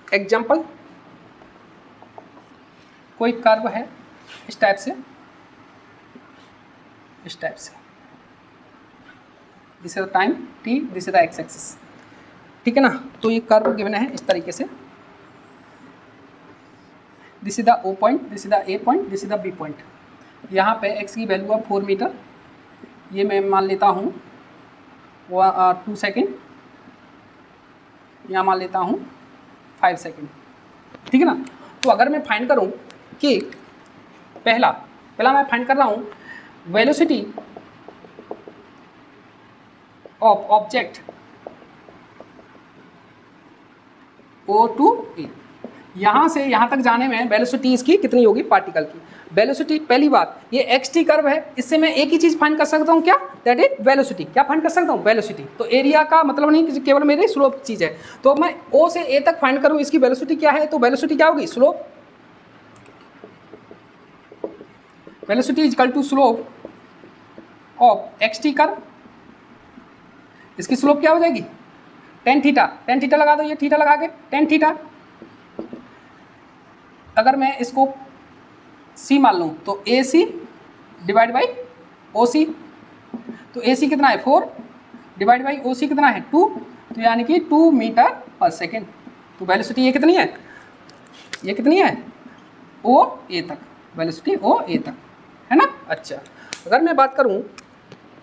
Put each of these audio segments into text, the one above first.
Example, कोई curve है इस टाइप से, this is the time t, this is the x axis, ठीक है ना। तो ये कर्व गिवन है इस तरीके से, this is the O point, this is the A point, this is the B point. यहाँ पे x की वैल्यू है 4 मीटर, ये मैं मान लेता हूँ 2 सेकेंड, यहाँ मान लेता हूँ 5 सेकेंड, ठीक है ना। तो अगर मैं फाइंड करूँ कि पहला मैं फाइंड कर रहा हूँ velocity of object O to A, यहाँ से यहाँ तक जाने में वेलोसिटी इसकी कितनी होगी पार्टिकल की। वेलोसिटी, पहली बात ये xt कर्व है, इससे मैं एक ही चीज़ फाइंड कर सकता हूँ, क्या, दैट इज वेलोसिटी। क्या फाइंड कर सकता हूँ, वेलोसिटी। तो एरिया का मतलब नहीं कि केवल मेरी स्लोप चीज़ है, तो मैं O से A तक फाइंड करूँ इसकी वेलोसिटी क्या है, तो वेलोसिटी क्या होगी, slope, velocity is equal to slope of xt curve, इसकी स्लोप क्या हो जाएगी, tan थीटा, tan थीटा लगा दो, ये थीटा लगा के tan थीटा। अगर मैं इसको c मान लूँ तो AC डिवाइड बाई OC, तो AC कितना है 4 डिवाइड बाई OC कितना है 2, तो यानी कि 2 मीटर पर सेकेंड। तो वेलोसिटी ये कितनी है, ये कितनी है OA तक, वेलोसिटी OA तक, है ना। अच्छा, अगर मैं बात करूँ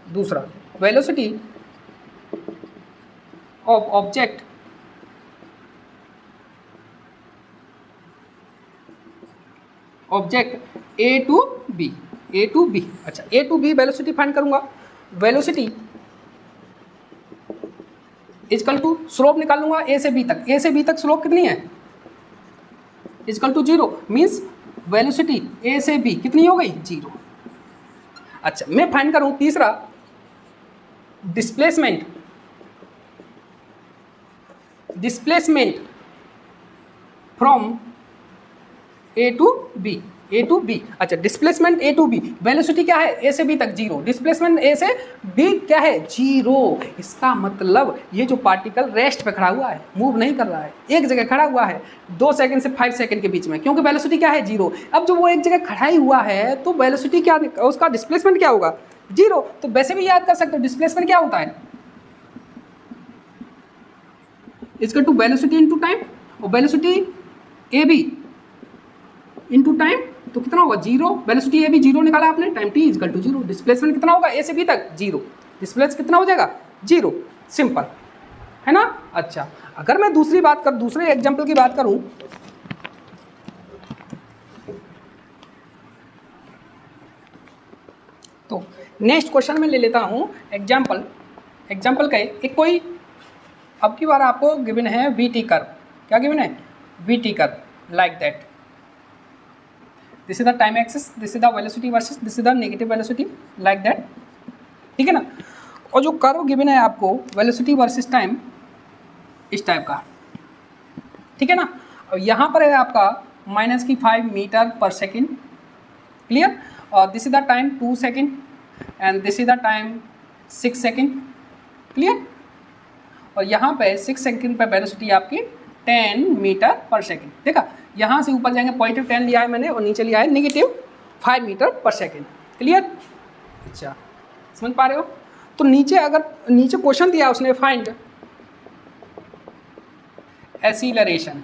दूसरा, velocity of object A to B, अच्छा A to B velocity find करूंगा, वेलोसिटी इजकल टू स्लोप निकालूंगा A से B तक, स्लोप कितनी है, is equal to 0, means velocity A से B कितनी हो गई, 0। अच्छा, मैं फाइंड करूं तीसरा, displacement from A to B, अच्छा displacement A to B, velocity क्या है A से B तक 0, डिस्प्लेसमेंट A से B क्या है 0। इसका मतलब ये जो पार्टिकल रेस्ट पे खड़ा हुआ है, मूव नहीं कर रहा है, एक जगह खड़ा हुआ है 2 सेकंड से 5 सेकंड के बीच में, क्योंकि वेलोसिटी क्या है 0। अब जो वो एक जगह खड़ा ही हुआ है तो वेलोसिटी क्या, उसका डिस्प्लेसमेंट क्या होगा 0। तो वैसे भी याद कर सकते हो डिस्प्लेसमेंट क्या होता है, इसका टू वेलोसिटी इनटू टाइम, और वेलोसिटी AB इनटू टाइम तो कितना होगा 0, वेलोसिटी AB 0 निकाला आपने, time t is equal to 0, displacement कितना होगा A से B तक 0, डिस्प्लेस कितना हो जाएगा 0, सिंपल है ना। अच्छा, अगर मैं दूसरे एग्जांपल की बात करूं, तो नेक्स्ट क्वेश्चन में ले लेता हूं एग्जांपल का एक कोई, अब की बार आपको गिवन है VT कर्व, क्या गिवन है VT curve, like that, this is the time axis, this is the velocity versus this is the negative velocity, like that, ठीक है ना। और जो कर्व गिवन है आपको वेलोसिटी वर्सेस टाइम इस टाइप का, ठीक है ना। और यहाँ पर है आपका -5 मीटर पर सेकेंड, क्लियर, और this is the time 2 second and this is the time 6 second, clear. और यहाँ पे 6 सेकेंड पे वेलोसिटी आपकी 10 मीटर पर सेकेंड, देखा, यहाँ से ऊपर जाएंगे +10 लिया है मैंने और नीचे लिया है -5 मीटर पर सेकेंड, क्लियर। अच्छा, समझ पा रहे हो। तो नीचे क्वेश्चन दिया उसने, फाइंड एक्सीलरेशन,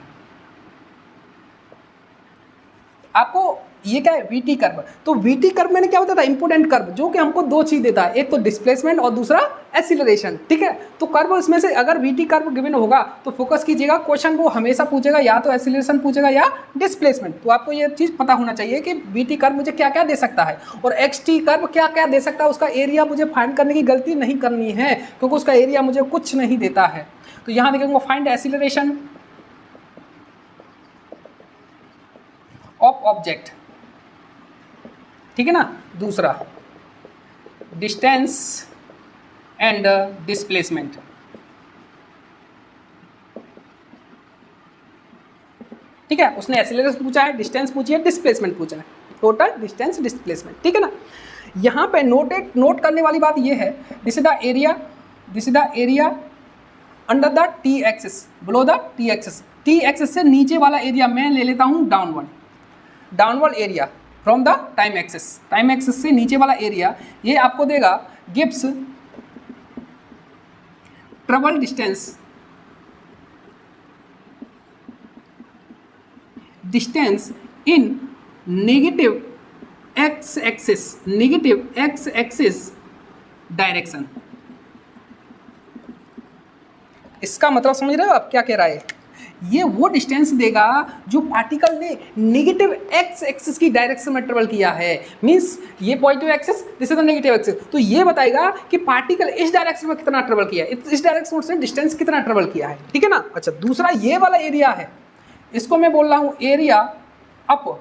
आपको ये क्या है VT कर्व। तो VT कर्व मैंने क्या बताया था, इंपोर्टेंट कर्व, जो कि हमको 2 चीज देता है, एक तो डिस्प्लेसमेंट और दूसरा एक्सीलरेशन, ठीक है। तो कर्व इसमें से अगर VT कर्व गिवन होगा तो फोकस कीजिएगा, क्वेश्चन को हमेशा पूछेगा या तो एक्सीलरेशन पूछेगा या डिस्प्लेसमेंट। तो आपको ये चीज़ पता होना चाहिए कि VT कर्व मुझे क्या क्या दे सकता है और XT कर्व क्या क्या दे सकता है, उसका एरिया मुझे फाइंड करने की गलती नहीं करनी है, क्योंकि उसका एरिया मुझे कुछ नहीं देता है। तो यहाँ देखेंगे फाइंड एक्सीलरेशन ऑफ ऑब्जेक्ट, ठीक है ना। दूसरा डिस्टेंस एंड डिस्प्लेसमेंट, ठीक है। उसने एक्सीलरेशन पूछा है, डिस्टेंस पूछी है, डिस्प्लेसमेंट पूछा है, टोटल डिस्टेंस डिस्प्लेसमेंट, ठीक है ना। यहाँ पे नोट करने वाली बात ये है, this is the area under the T axis, below the T axis, T axis से नीचे वाला एरिया मैं ले लेता हूँ downward area from the time axis से नीचे वाला एरिया, ये आपको देगा गिव्स ट्रेवल डिस्टेंस इन नेगेटिव एक्स एक्सिस डायरेक्शन। इसका मतलब समझ रहे हो आप क्या कह रहा है? ये वो डिस्टेंस देगा जो पार्टिकल ने नेगेटिव एक्स एक्सिस की डायरेक्शन में ट्रेवल किया है। मींस ये positive axis, this is the negative axis, तो ये बताएगा कि पार्टिकल इस डायरेक्शन में कितना ट्रेवल किया है, इस डायरेक्शन से डिस्टेंस कितना ट्रेवल किया है, ठीक है ना। अच्छा, दूसरा ये वाला एरिया है, इसको मैं बोल रहा हूँ area up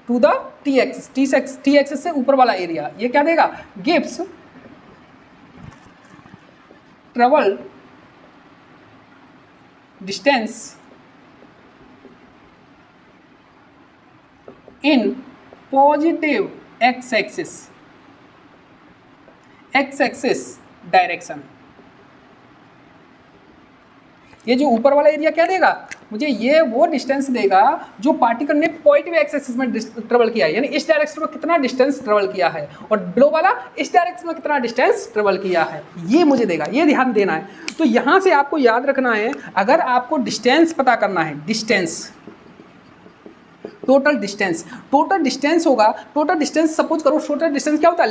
to the T axis से ऊपर वाला एरिया, ये क्या देगा? Gives travel distance in positive x axis direction. ये जो ऊपर वाला एरिया क्या देगा मुझे? ये वो डिस्टेंस देगा जो पार्टिकल ने पॉजिटिव एक्स एक्सिस में ट्रेवल किया है, यानी इस डायरेक्शन में कितना डिस्टेंस ट्रेवल किया है, और बिलो वाला इस डायरेक्शन में कितना डिस्टेंस ट्रेवल किया है, ये मुझे देगा। ये ध्यान देना है। तो यहाँ से आपको याद रखना है, अगर आपको डिस्टेंस पता करना है, टोटल डिस्टेंस होगा। टोटल डिस्टेंस सपोज करो, टोटल डिस्टेंस क्या होता है?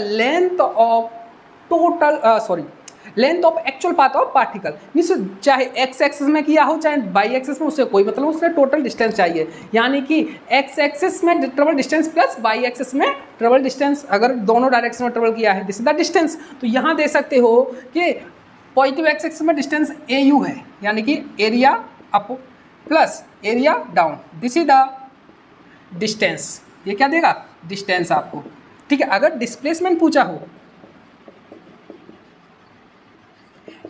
Length of actual path of particle. Means चाहे एक्स एक्सिस में किया हो चाहे वाई एक्सिस में, उससे कोई मतलब, उसमें टोटल डिस्टेंस चाहिए। यानी कि एक्स एक्सिस में travel distance plus y axis में ट्रेवल डिस्टेंस, अगर दोनों डायरेक्शन में ट्रेवल किया है, दिस इज द डिस्टेंस। तो यहाँ दे सकते हो कि पॉजिटिव एक्स एक्सिस में डिस्टेंस ए यू है, यानी कि area up plus area down, this is the distance. ये क्या देगा? डिस्टेंस आपको, ठीक है। अगर डिस्प्लेसमेंट पूछा हो,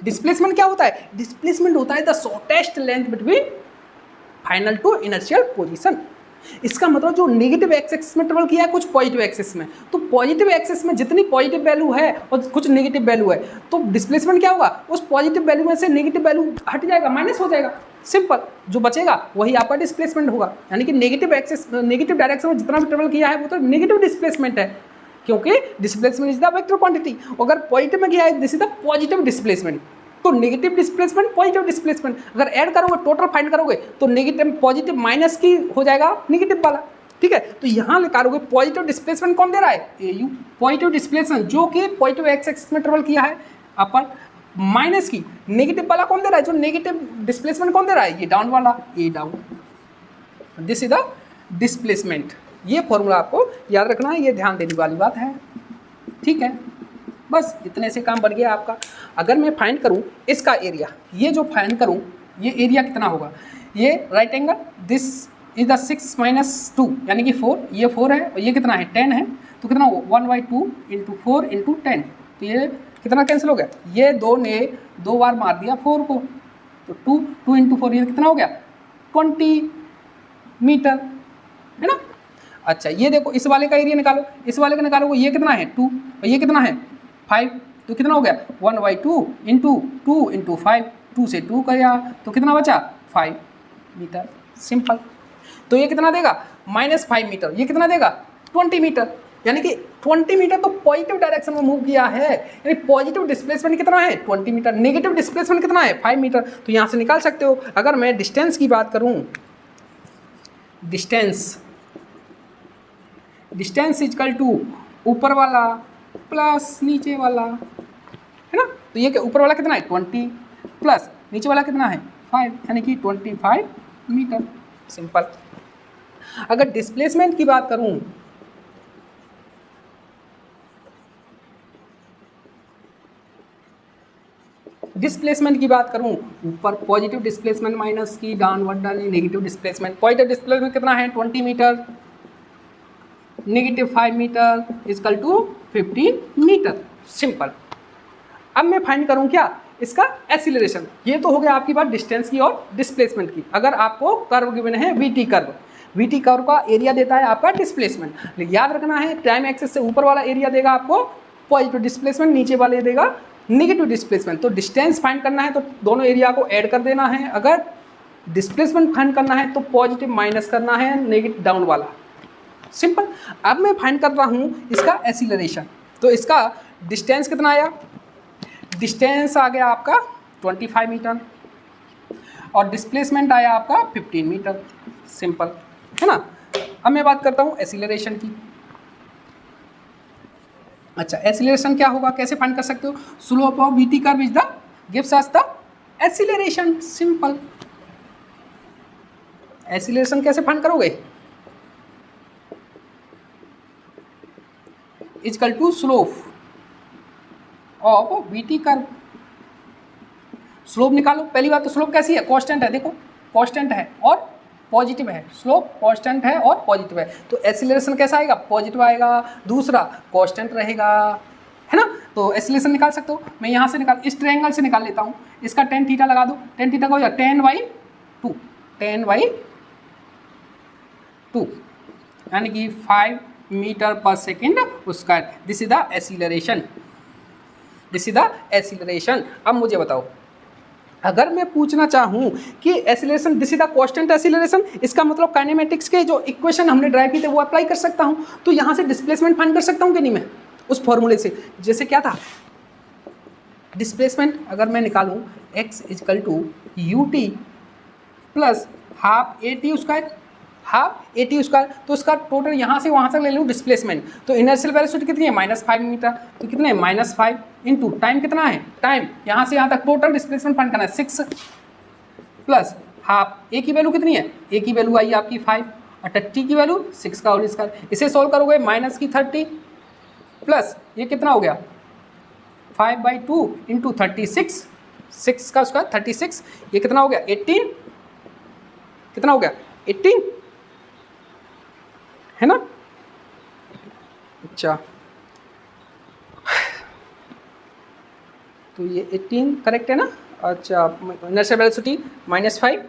डिस्प्लेसमेंट क्या होता है? डिस्प्लेसमेंट होता है the shortest length between final to inertial position. इसका मतलब जो नेगेटिव एक्स एक्सिस में ट्रेवल किया है, कुछ पॉजिटिव एक्सिस में, तो पॉजिटिव एक्सिस में जितनी पॉजिटिव वैल्यू है और कुछ नेगेटिव वैल्यू है, तो डिस्प्लेसमेंट क्या होगा? उस पॉजिटिव वैल्यू में से नेगेटिव वैल्यू हट जाएगा, माइनस हो जाएगा, सिंपल। जो बचेगा वही आपका डिस्प्लेसमेंट होगा। यानी कि नेगेटिव डायरेक्शन में जितना भी ट्रेवल किया है वो तो नेगेटिव डिस्प्लेसमेंट है, क्योंकि displacement is the vector quantity. अगर पॉजिटिव में किया है, this is the positive displacement. तो नेगेटिव डिस्प्लेसमेंट, पॉजिटिव डिस्प्लेसमेंट अगर ऐड करोगे, टोटल फाइंड करोगे, तो नेगेटिव पॉजिटिव माइनस की हो जाएगा नेगेटिव वाला, ठीक है। तो यहाँ निकालोगे पॉजिटिव डिस्प्लेसमेंट कौन दे रहा है? ए यू। पॉजिटिव डिस्प्लेसमेंट जो कि पॉजिटिव एक्स एक्सिस में ट्रेवल किया है अपन, माइनस की नेगेटिव वाला कौन दे रहा है? जो नेगेटिव डिस्प्लेसमेंट कौन दे रहा है? ये डाउन वाला, a down, this is the displacement. ये फॉर्मूला आपको याद रखना है, ये ध्यान देने वाली बात है, ठीक है। बस इतने से काम बन गया आपका। अगर मैं फाइंड करूं इसका एरिया, ये जो फाइंड करूं ये एरिया कितना होगा? ये right angle, this is the 6 - 2 यानी कि 4, ये 4 है और ये कितना है? 10 है, तो कितना होगा? 1/2 × 4 × 10, तो ये कितना कैंसिल हो गया? ये 2 ने 2 बार मार दिया 4 को, तो 2 × 4 ये कितना हो गया? 20 मीटर, है ना। अच्छा, ये देखो इस वाले का एरिया निकालो, इस वाले का निकालो, ये कितना है? 2, और ये कितना है? 5, तो कितना हो गया? 1/2 × 2 × 5, 2 से 2 गया तो कितना बचा? 5 मीटर, सिंपल। तो ये कितना देगा? -5 मीटर। ये कितना देगा? 20 मीटर। यानी कि 20 मीटर तो पॉजिटिव डायरेक्शन में मूव किया है, यानी पॉजिटिव डिस्प्लेसमेंट कितना है? 20 मीटर। नेगेटिव डिस्प्लेसमेंट कितना है? 5 मीटर। तो यहाँ से निकाल सकते हो। अगर मैं डिस्टेंस की बात करूँ, डिस्टेंस इक्वल टू ऊपर वाला प्लस नीचे वाला, है ना। तो ये क्या ऊपर वाला कितना है? 20 प्लस नीचे वाला कितना है? 5, यानी कि 25 मीटर, सिंपल। अगर डिस्प्लेसमेंट की बात करूं, ऊपर पॉजिटिव डिस्प्लेसमेंट माइनस की, डाउनवर्ड डालनी नेगेटिव डिस्प्लेसमेंट। पॉजिटिव डिस्प्लेसमेंट कितना है? 20 meter, negative 5 meter equal to 15 meter, simple. अब मैं फाइंड करूं क्या? इसका एक्सीलरेशन। ये तो हो गया आपकी बात डिस्टेंस की और डिस्प्लेसमेंट की। अगर आपको कर्व गिवन है वीटी कर्व का एरिया देता है आपका डिस्प्लेसमेंट। याद रखना है टाइम एक्सिस से ऊपर वाला एरिया देगा आपको पॉजिटिव डिस्प्लेसमेंट, नीचे वाले देगा नेगेटिव डिस्प्लेसमेंट। तो डिस्टेंस फाइंड करना है तो दोनों एरिया को ऐड कर देना है। अगर डिस्प्लेसमेंट फाइंड करना है तो पॉजिटिव माइनस करना है नेगेटिव डाउन वाला, सिंपल। अब मैं फाइंड कर रहा हूँ इसका एक्सीलरेशन, तो इसका डिस्टेंस कितना आया, डिस्टेंस आ गया आपका 25 मीटर और डिस्प्लेसमेंट आया आपका 15 मीटर, सिंपल है ना। अब मैं बात करता हूँ एक्सीलरेशन की। अच्छा, एक्सीलरेशन क्या होगा, कैसे फाइंड कर सकते हो, slope of VT curve is the gives us the acceleration, simple. Acceleration कैसे फाइंड करोगे, equal to slope of VT curve. Slope निकालो, पहली बात तो स्लोप कैसी है, कांस्टेंट है, देखो कांस्टेंट है और पॉजिटिव है, स्लोप कांस्टेंट है और पॉजिटिव है, तो एक्सीलरेशन कैसा आएगा, पॉजिटिव आएगा। दूसरा कांस्टेंट रहेगा, है ना, तो एक्सीलरेशन निकाल सकते हो। मैं यहाँ से निकाल, इस ट्रायंगल से निकाल लेता हूँ, इसका tan थीटा लगा दो, tan थीटा का हो जाएगा 10/2, 10/2 यानी कि 5 मीटर पर second square. This is the acceleration, this is the acceleration. अब मुझे बताओ, अगर मैं पूछना चाहूँ कि acceleration this is the constant acceleration, इसका मतलब काइनेमेटिक्स के जो इक्वेशन हमने ड्राइव की थे वो अप्लाई कर सकता हूँ, तो यहाँ से डिस्प्लेसमेंट फाइंड कर सकता हूँ कि नहीं मैं उस फॉर्मूले से। जैसे क्या था, डिस्प्लेसमेंट अगर मैं निकालूँ x equal to ut plus half AT square, half AT square, तो उसका टोटल यहाँ से वहाँ तक ले लूँ डिस्प्लेसमेंट, तो इनर्शियल वेलोसिटी कितनी है, -5 मीटर, तो कितने -5 इंटू टाइम कितना है, टाइम यहाँ से यहाँ तक टोटल डिस्प्लेसमेंट फाइंड करना है 6 प्लस हाफ, ए की वैल्यू कितनी है, ए की वैल्यू आई आपकी 5 और टी की वैल्यू 6 का होल स्क्वायर। इसे सोल्व करोगे -30 प्लस ये कितना हो गया 5/2 इंटू 36, 6 का स्क्वायर 36, ये कितना हो गया 18, कितना हो गया 18, है ना। अच्छा, तो ये 18 करेक्ट है ना। अच्छा, इनर्शियल वेलोसिटी -5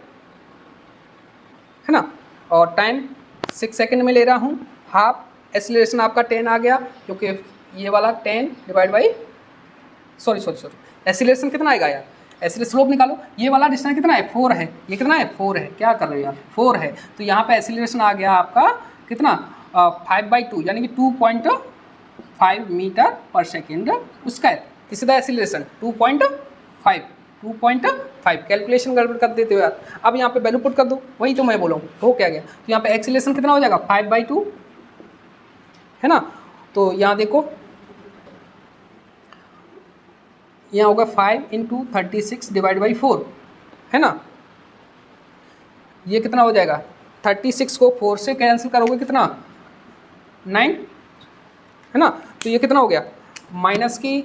है ना, और टाइम 6 सेकंड में ले रहा हूँ, हाफ एक्सीलरेशन आपका 10 आ गया, क्योंकि ये वाला 10 डिवाइड बाई सॉरी एक्सीलरेशन कितना आएगा यार, एक्सीलरेशन स्लोप निकालो, ये वाला डिस्टेंस कितना है 4 है, ये कितना है 4 है, क्या कर रहे हो यार 4 है, तो यहाँ पे एक्सीलरेशन आ गया आपका कितना 5/2 यानी कि 2.5 मीटर पर सेकेंड स्क्वायर। किसी द एक्सीलरेशन 2.5 कैलकुलेशन गड़बड़ कर देते हो यार। अब यहाँ पे वैल्यू पुट कर दो, वही तो मैं बोला हूँ, हो क्या गया, तो यहाँ पे एक्सीलरेशन कितना हो जाएगा 5/2 है ना। तो यहाँ देखो, यहाँ होगा 5 इंटू 36 डिवाइड बाई 4 है ना, ये कितना हो जाएगा 36 को 4 से कैंसिल करोगे कितना 9 है ना, तो ये कितना हो गया माइनस की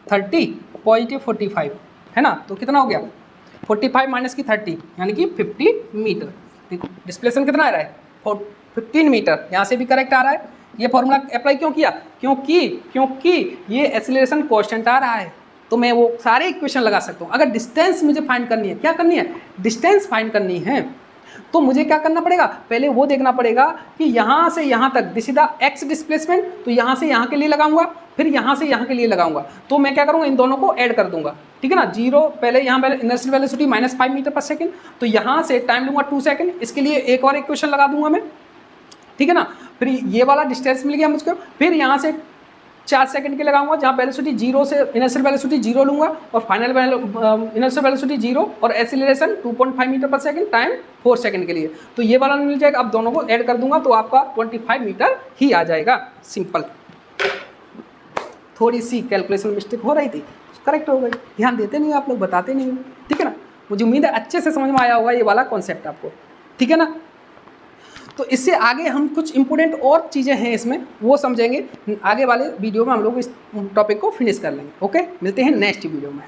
30 पॉजिटिव 45 है ना, तो कितना हो गया 45 माइनस की 30 यानी कि 50 मीटर। देखो डिस्प्लेसमेंट कितना आ रहा है 15 मीटर, यहाँ से भी करेक्ट आ रहा है। ये फॉर्मूला अप्लाई क्यों किया, क्योंकि ये एक्सीलरेशन कांस्टेंट आ रहा है, तो मैं वो सारे इक्वेशन लगा सकता हूँ। अगर डिस्टेंस मुझे फाइंड करनी है, क्या करनी है डिस्टेंस फाइंड करनी है, तो मुझे क्या करना पड़ेगा, पहले वो देखना पड़ेगा कि यहाँ से यहाँ तक this is the x displacement, तो यहाँ से यहाँ के लिए लगाऊंगा, फिर यहाँ से यहाँ के लिए लगाऊंगा, तो मैं क्या करूँगा इन दोनों को ऐड कर दूंगा, ठीक है ना। जीरो पहले यहाँ पहले इनर्शियल वेलोसिटी -5 मीटर पर सेकेंड, तो यहाँ से टाइम लूंगा 2 सेकेंड, इसके लिए एक और इक्वेशन लगा दूंगा मैं, ठीक है ना। फिर ये वाला डिस्टेंस मिल गया मुझको, फिर यहाँ से 4 सेकंड के लगाऊंगा, जहाँ वेलोसिटी 0 से इनर्शियल वेलोसिटी 0 लूंगा और फाइनल इनर्शियल वेलोसिटी 0 और एक्सीलरेशन 2.5 मीटर पर सेकंड, टाइम 4 सेकंड के लिए, तो ये वाला मिल जाएगा। अब दोनों को ऐड कर दूंगा तो आपका 25 मीटर ही आ जाएगा, सिंपल। थोड़ी सी कैलकुलेशन मिस्टेक हो रही थी, करेक्ट हो गई, ध्यान देते नहीं आप लोग, बताते नहीं, ठीक है ना। मुझे उम्मीद है अच्छे से समझ में आया होगा ये वाला कॉन्सेप्ट आपको, ठीक है ना। तो इससे आगे हम कुछ इंपॉर्टेंट और चीज़ें हैं इसमें, वो समझेंगे आगे वाले वीडियो में, हम लोग इस टॉपिक को फिनिश कर लेंगे। ओके, मिलते हैं नेक्स्ट वीडियो में।